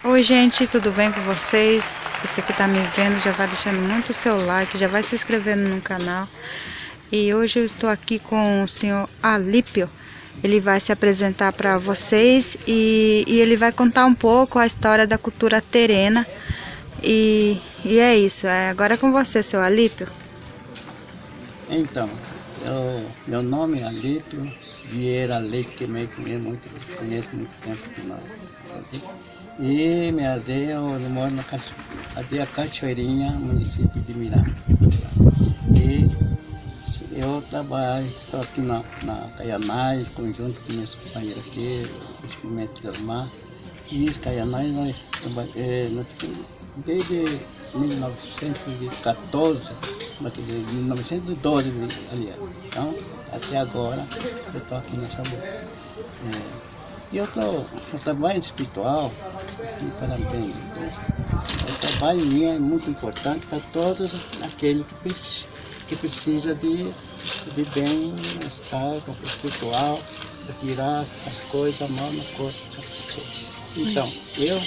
Oi gente, tudo bem com vocês? Você que está me vendo já vai deixando muito o seu like, já vai se inscrevendo no canal. E hoje eu estou aqui com o senhor Alípio. Ele vai se apresentar para vocês e ele vai contar um pouco a história da cultura terena. E é isso, agora é com você, seu Alípio. Então, meu nome é Alípio Vieira Leite, que me conheço muito tempo aqui no Brasil. E minha aldeia, eu moro na aldeia Cachoeirinha, município de Miranda. E eu trabalho, estou aqui na Caianás, conjunto com meus companheiros aqui, os Pimentos do Mar. E os Caianás, nós trabalhamos desde 1914, 1912, aliás. Então, até agora, eu estou aqui nessa luta. E eu trabalho espiritual, e parabéns. O trabalho meu é muito importante para todos aqueles que precisam de bem-estar espiritual, de tirar as coisas mal na coisa. Então, eu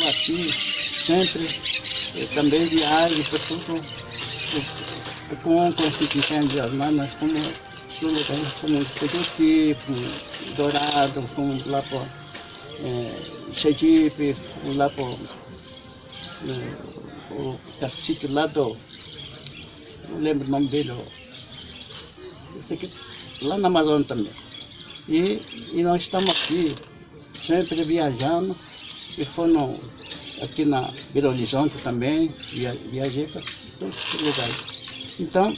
aqui sempre, eu também viajo para tudo, com constituições de armas, nós fomos no lugar como Pejuti, Dourado, fomos lá para Sergipe, fomos lá para o sítio lá do, não lembro o nome dele, eu sei que lá na Amazônia também. E nós estamos aqui, sempre viajando, e foram aqui na Belo Horizonte também, viajei para todos os lugares. Então,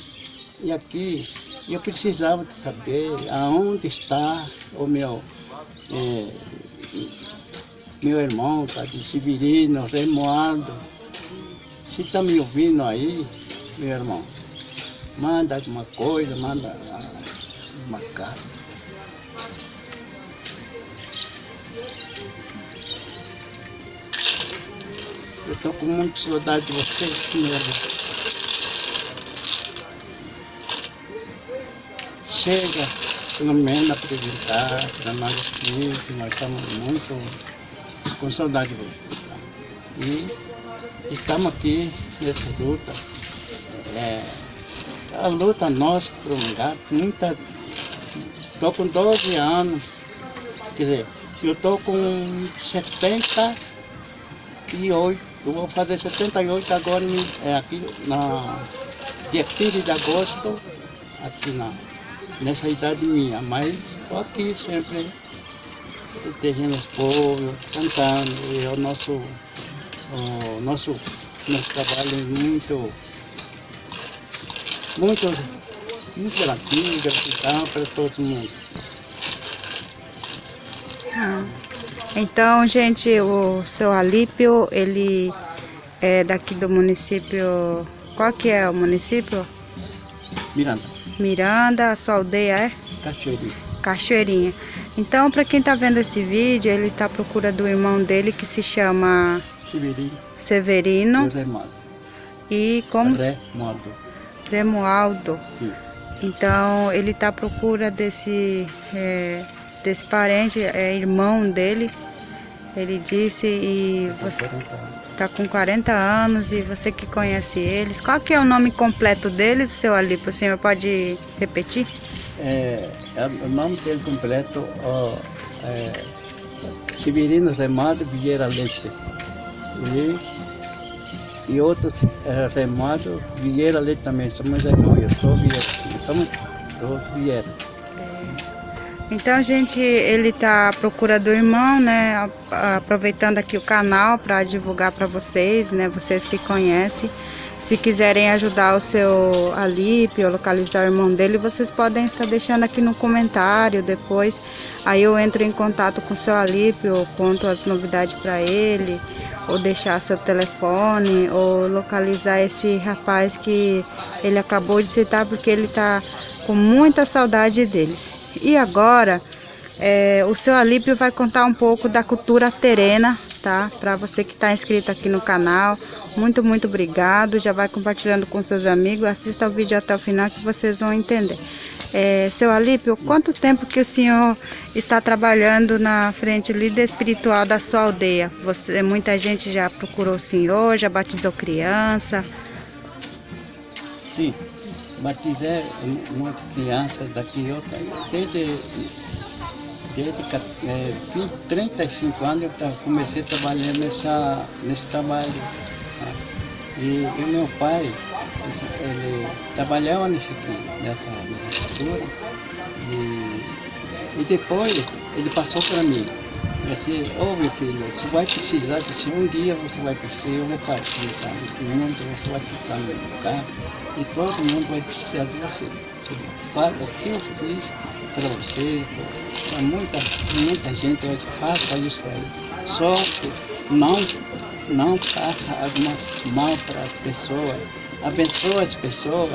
e aqui, eu precisava de saber aonde está o meu irmão, tá, de Severino, Remoado. Se está me ouvindo aí, meu irmão, manda alguma coisa, manda uma carta. Eu estou com muita saudade de você, meu irmão. Chega, pelo menos, apresentar para nós aqui, que nós estamos muito com saudade de você. Tá? E estamos aqui nessa luta. A luta nossa prolongada, estou com 12 anos, quer dizer, eu estou com 78, eu vou fazer 78 agora, aqui dia 15 de agosto, aqui nessa idade minha, mas estou aqui sempre protegendo os povos, cantando, e o nosso trabalho é muito gratuito, gratidão para todo mundo. Então, gente, o seu Alípio, ele é daqui do município, qual que é o município? Miranda, a sua aldeia é? Cachoeirinha. Então, para quem está vendo esse vídeo, ele está à procura do irmão dele que se chama Severino. E como? Remoaldo. Sim. Então, ele está à procura desse parente, irmão dele. Ele disse, e você está com 40 anos e você que conhece eles. Qual que é o nome completo deles, seu Alípio? O senhor pode repetir? O nome dele completo é Severino Remado Vieira Leite. E outros Remado Vieira Leite também. Somos irmãos, eu sou Vieira. Somos todos Vieira. Então, gente, ele está à procura do irmão, né? Aproveitando aqui o canal para divulgar para vocês, né? Vocês que conhecem. Se quiserem ajudar o seu Alípio, localizar o irmão dele, vocês podem estar deixando aqui no comentário depois. Aí eu entro em contato com o seu Alípio, conto as novidades para ele, ou deixar seu telefone, ou localizar esse rapaz que ele acabou de citar, porque ele está com muita saudade deles. E agora, o seu Alípio vai contar um pouco da cultura terena tá? Para você que está inscrito aqui no canal, muito obrigado. Já vai compartilhando com seus amigos, assista o vídeo até o final que vocês vão entender. Seu Alípio, quanto tempo que o senhor está trabalhando na frente líder espiritual da sua aldeia? Muita gente já procurou o senhor, já batizou criança? Sim, batizei muitas crianças daqui, desde 35 anos eu comecei a trabalhar nesse trabalho. Né? E meu pai, ele trabalhava nessa cultura e depois ele passou para mim. E assim, meu filho, você vai precisar, um dia você vai precisar, eu vou precisar do mundo, você vai ficar no meu lugar e todo mundo vai precisar de você. Fala o que eu fiz para você, para muita gente hoje faça isso aí. Só que não faça alguma mal para as pessoas, abençoe as pessoas,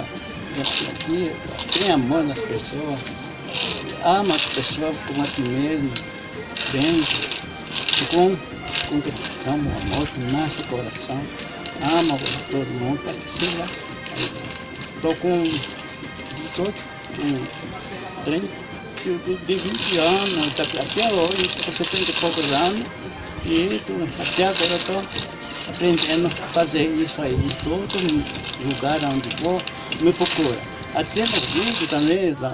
tenha amor nas pessoas, ama as pessoas como a ti mesmo, bem, com amor que nasce no coração, ama todo mundo, para que seja. Estou com 20 anos, até hoje, com 70 e poucos anos, e até agora estou aprendendo a fazer isso aí. Em todo lugar onde vou, me procura. Até no vídeo também, do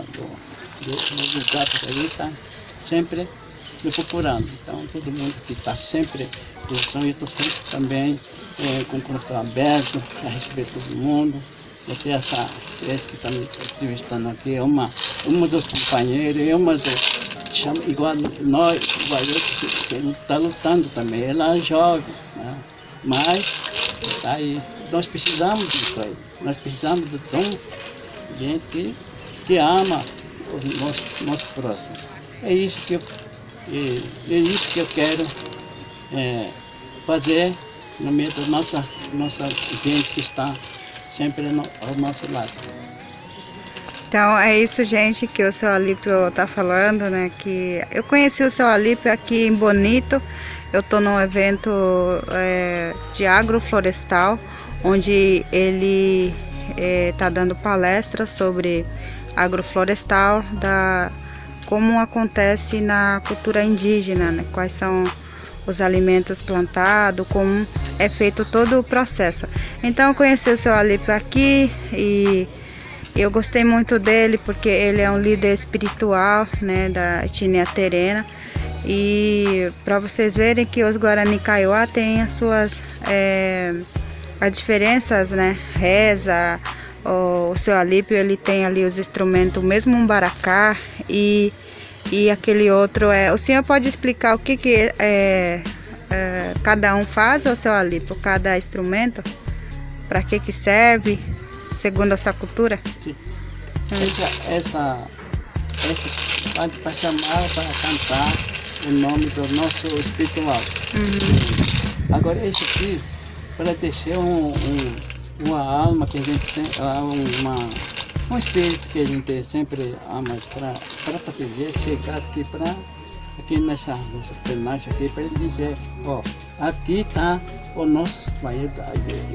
lugar por aí, está sempre me procurando. Então, todo mundo que está sempre, eu estou sempre também com o coração aberto a receber todo mundo. Até essa que está me entrevistando aqui é uma dos companheiros, igual nós, igual eu, que está lutando também. Ela é jovem, né? Mas tá aí. Nós precisamos disso aí. Nós precisamos de gente que ama os nossos próximos. É isso que eu quero fazer no meio da nossa gente que está sempre ao nosso lado. Então é isso, gente, que o seu Alípio está falando, né? Que eu conheci o seu Alípio aqui em Bonito. Eu estou num evento de agroflorestal, onde ele está dando palestras sobre agroflorestal, como acontece na cultura indígena, né? Quais são os alimentos plantados, como é feito todo o processo. Então eu conheci o seu Alípio aqui e eu gostei muito dele porque ele é um líder espiritual, né, da etnia Terena. E para vocês verem que os Guarani Kaiowá têm as suas as diferenças, né, reza. O seu Alípio, ele tem ali os instrumentos, mesmo um baracá e aquele outro o senhor pode explicar o que cada um faz, ou seu Alípio, cada instrumento, para que serve, segundo essa cultura? Sim. Essa para chamar, para cantar o nome do nosso espiritual. Uhum. Agora esse aqui, para descer uma alma que a gente sempre, um espírito que a gente sempre ama para proteger, chegar aqui nessa penacha aqui, para ele dizer, aqui está o nosso companheiro,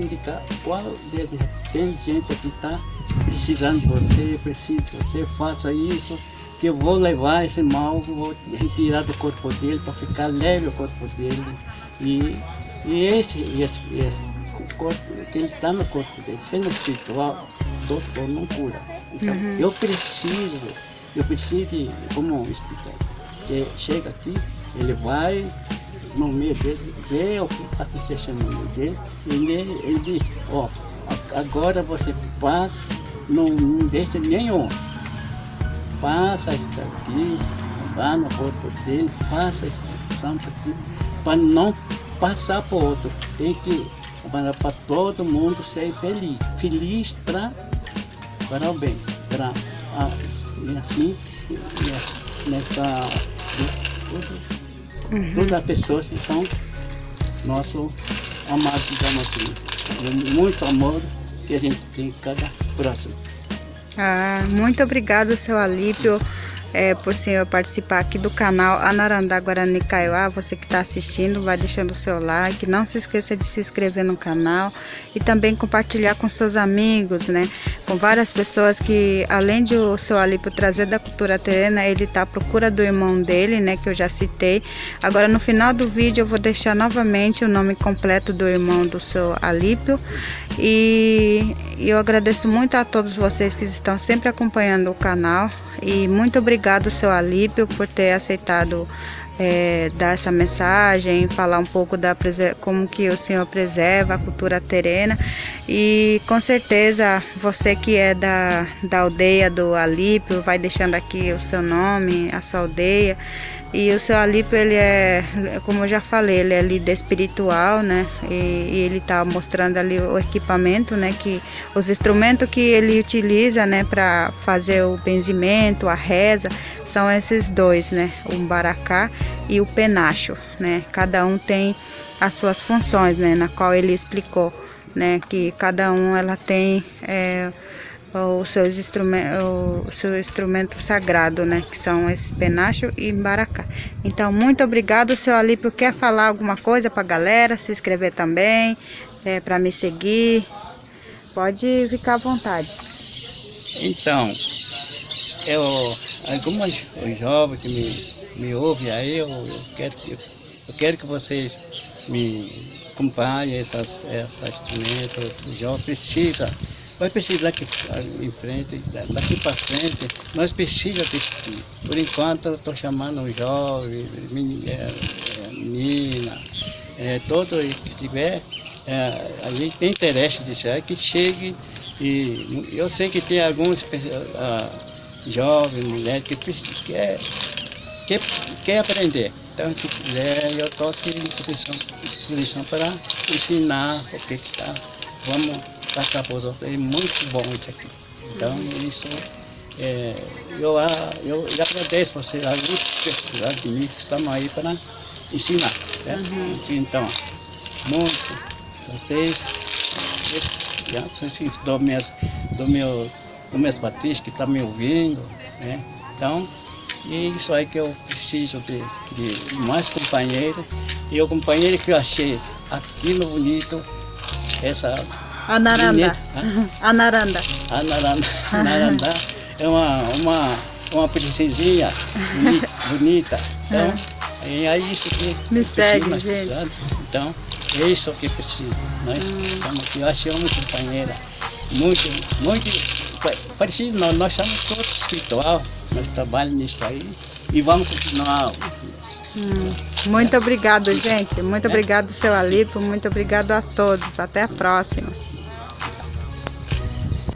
indicar qual deles tem gente que está precisando de você, precisa que você faça isso, que eu vou levar esse mal, vou retirar do corpo dele para ficar leve o corpo dele. E esse corpo, que ele está no corpo dele, sendo espiritual, doutor não cura. Então, eu preciso como um espiritual, que chega aqui, ele vai no meio dele, vê o que está acontecendo no meio dele, e ele diz, agora você passa, não deixa nenhum, passa isso aqui, vá no corpo dele, faça esse santo aqui, para não passar para o outro, tem que para todo mundo ser feliz para o bem, para assim, nessa todas as pessoas que são nossos amados, digamos assim, muito amor que a gente tem em cada próximo. Muito obrigado, seu Alípio. por senhor participar aqui do canal Anarandá Guarani Kaiowá. Você que está assistindo, vai deixando o seu like, não se esqueça de se inscrever no canal e também compartilhar com seus amigos, né? Com várias pessoas que, além de o seu Alípio trazer da cultura terena, ele está à procura do irmão dele, né? Que eu já citei. Agora no final do vídeo eu vou deixar novamente o nome completo do irmão do seu Alípio. E eu agradeço muito a todos vocês que estão sempre acompanhando o canal. E muito obrigado, seu Alípio, por ter aceitado dar essa mensagem, falar um pouco como que o senhor preserva a cultura terena. E com certeza você que é da aldeia do Alípio, vai deixando aqui o seu nome, a sua aldeia. E o seu Alípio, ele é, como eu já falei, ele é líder espiritual, né? E ele tá mostrando ali o equipamento, né? Os instrumentos que ele utiliza, né? Para fazer o benzimento, a reza, são esses dois, né? O baracá e o penacho, né? Cada um tem as suas funções, né? Na qual ele explicou, né? Que cada um ela tem o seu instrumento sagrado, né? Que são esse penacho e baracá. Então, muito obrigado, seu Alípio. Quer falar alguma coisa para a galera? Se inscrever também, para me seguir. Pode ficar à vontade. Então, alguns jovens que me ouvem aí, eu quero que vocês me acompanhem esses instrumentos. Os jovens precisam. Vai precisar daqui em frente, daqui para frente, nós precisamos disso. Por enquanto eu estou chamando um jovem, menina, todo que tiver, a gente tem interesse disso, que chegue. E eu sei que tem alguns jovens, mulheres que quer aprender. Então, se quiser, eu estou aqui em posição para ensinar o que está. Vamos passar por outros. É muito bom isso aqui. Então, isso, eu agradeço vocês, a pessoas de mim que estão aí para ensinar. Então, muito, vocês do meus batistas que estão me ouvindo, né? Então, isso aí que eu preciso de mais companheiros. E o companheiro que eu achei aqui no Bonito, essa Anarandá. Anarandá. Anarandá é uma princesinha bonita. Então, é isso que me segue, gente. Então, é isso que precisa. Nós estamos aqui. Eu achei uma companheira muito parecida. Nós somos todos espiritual. Nós trabalhamos nisso aí e vamos continuar. Muito obrigado, gente. Muito obrigado, seu Alípio. Muito obrigado a todos. Até a próxima.